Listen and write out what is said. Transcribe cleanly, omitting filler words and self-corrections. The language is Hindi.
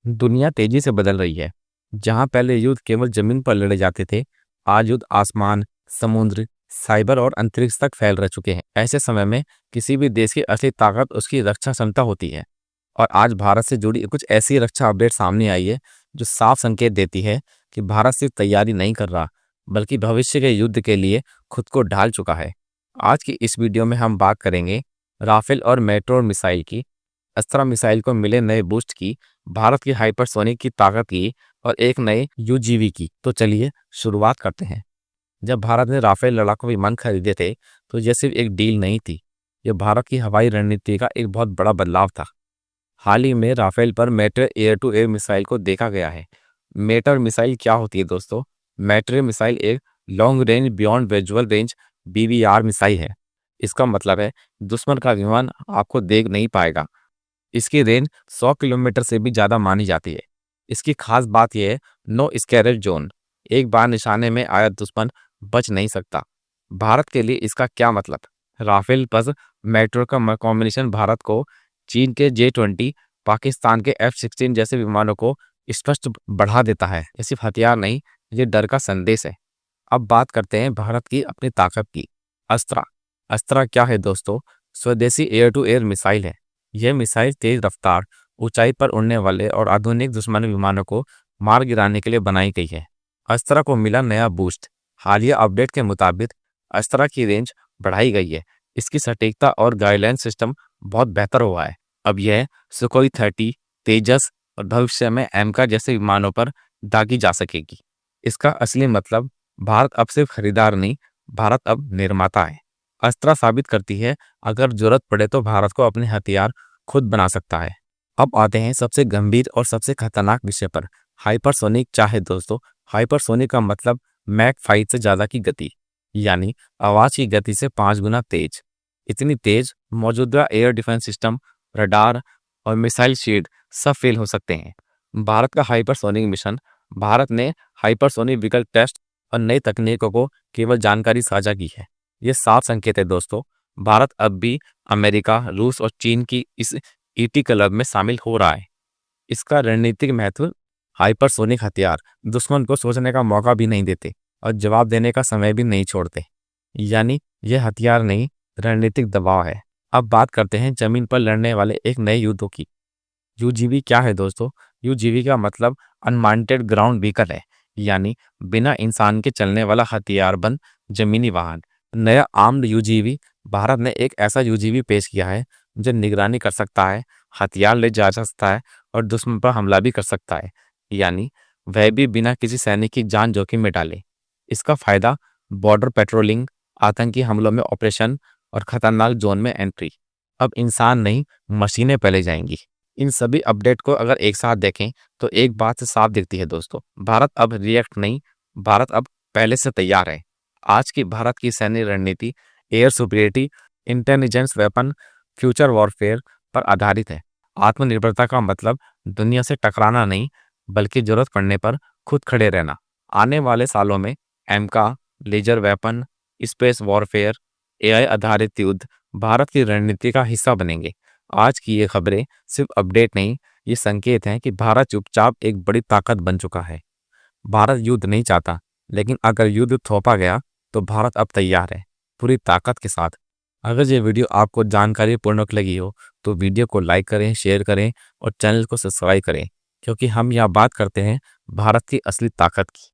दुनिया तेजी से बदल रही है। जहां पहले युद्ध केवल जमीन पर लड़े जाते थे, आज युद्ध आसमान, समुद्र, साइबर और अंतरिक्ष तक फैल रह चुके हैं। ऐसे समय में किसी भी देश की असली ताकत उसकी रक्षा क्षमता होती है। और आज भारत से जुड़ी कुछ ऐसी रक्षा अपडेट सामने आई है जो साफ संकेत देती है कि भारत सिर्फ तैयारी नहीं कर रहा, बल्कि भविष्य के युद्ध के लिए खुद को ढाल चुका है। आज की इस वीडियो में हम बात करेंगे राफेल और मेट्रोर मिसाइल की, अस्त्रा मिसाइल को मिले नए बूस्ट की, भारत की हाइपरसोनिक की ताकत की और एक नए यूजीवी की। तो चलिए शुरुआत करते हैं। जब भारत ने राफेल लड़ाकू विमान खरीदे थे तो यह सिर्फ एक डील नहीं थी, यह भारत की हवाई रणनीति का एक बहुत बड़ा बदलाव था। हाल ही में राफेल पर Meteor air to air missile को देखा गया है। मेट्रो मिसाइल क्या होती है दोस्तों? मेट्रो मिसाइल एक long range beyond visual range BVR missile है। इसका मतलब है दुश्मन का विमान आपको देख नहीं पाएगा। इसकी रेंज 100 किलोमीटर से भी ज़्यादा मानी जाती है। इसकी खास बात यह है, नो स्कैरेज जोन, एक बार निशाने में आया दुश्मन बच नहीं सकता। भारत के लिए इसका क्या मतलब? राफेल प्लस मेट्रो का कॉम्बिनेशन भारत को चीन के J-20, पाकिस्तान के F-16 जैसे विमानों को स्पष्ट बढ़ा देता है। ये सिर्फ हथियार नहीं, ये डर का संदेश है। अब बात करते हैं भारत की अपनी ताकत की। अस्त्रा। अस्त्रा क्या है दोस्तों? स्वदेशी एयर टू एयर मिसाइल है। यह मिसाइल तेज रफ्तार, ऊंचाई पर उड़ने वाले और आधुनिक दुश्मनी विमानों को मार गिराने के लिए बनाई गई है। अस्त्रा को मिला नया बूस्ट। हालिया अपडेट के मुताबिक अस्त्रा की रेंज बढ़ाई गई है। इसकी सटीकता और गाइडलाइन सिस्टम बहुत बेहतर हुआ है। अब यह सुखोई 30, तेजस और भविष्य में एमका जैसे विमानों पर दागी जा सकेगी। इसका असली मतलब भारत अब सिर्फ खरीदार नहीं, भारत अब निर्माता है। अस्त्रा साबित करती है अगर जरूरत पड़े तो भारत को अपने हथियार खुद बना सकता है। अब आते हैं सबसे गंभीर और सबसे खतरनाक विषय पर। हाइपरसोनिक क्या है दोस्तों? हाइपरसोनिक का मतलब मैक 5 से ज्यादा की गति, यानी आवाज की गति से 5 गुना तेज। इतनी तेज मौजूदा एयर डिफेंस सिस्टम, रडार और मिसाइल शील्ड सब फेल हो सकते हैं। भारत का हाइपरसोनिक मिशन, भारत ने हाइपरसोनिक विकल्प टेस्ट और नई तकनीकों को केवल जानकारी साझा की है। ये साफ संकेत है दोस्तों, भारत अब भी अमेरिका, रूस और चीन की इस ईटी क्लब में शामिल हो रहा है। इसका रणनीतिक महत्व, हाइपरसोनिक हथियार दुश्मन को सोचने का मौका भी नहीं देते और जवाब देने का समय भी नहीं छोड़ते। यानी यह हथियार नहीं, रणनीतिक दबाव है। अब बात करते हैं जमीन पर लड़ने वाले एक नए युद्धों की। यूजीवी क्या है दोस्तों? यूजीवी का मतलब अनमाउंटेड ग्राउंड व्हीकल है, यानी बिना इंसान के चलने वाला हथियारबंद जमीनी वाहन। नया आर्म्ड यूजीवी, भारत ने एक ऐसा यूजीवी पेश किया है जो निगरानी कर सकता है, हथियार ले जा सकता है और दुश्मन पर हमला भी कर सकता है, यानी वह भी बिना किसी सैनिक की जान जोखिम में डाले। इसका फायदा बॉर्डर पेट्रोलिंग, आतंकी हमलों में ऑपरेशन और खतरनाक जोन में एंट्री। अब इंसान नहीं, मशीनें पहले जाएंगी। इन सभी अपडेट को अगर एक साथ देखें तो एक बात से साफ दिखती है दोस्तों, भारत अब रिएक्ट नहीं, भारत अब पहले से तैयार है। आज की भारत की सैन्य रणनीति air superiority, intelligence weapon, future warfare पर आधारित है। आत्मनिर्भरता का मतलब दुनिया से टकराना नहीं, बल्कि जरूरत पड़ने पर खुद खड़े रहना। आने वाले सालों में AMCA, laser weapon, space warfare, AI आधारित युद्ध भारत की रणनीति का हिस्सा बनेंगे। आज की ये खबरें सिर्फ अपडेट नहीं, ये संकेत हैं कि भारत चुपचाप एक बड़ी ताकत बन चुका है। भारत युद्ध नहीं चाहता, लेकिन अगर युद्ध थोपा गया तो भारत अब तैयार है, पूरी ताकत के साथ। अगर ये वीडियो आपको जानकारी पूर्णक लगी हो तो वीडियो को लाइक करें, शेयर करें और चैनल को सब्सक्राइब करें, क्योंकि हम यहाँ बात करते हैं भारत की असली ताकत की।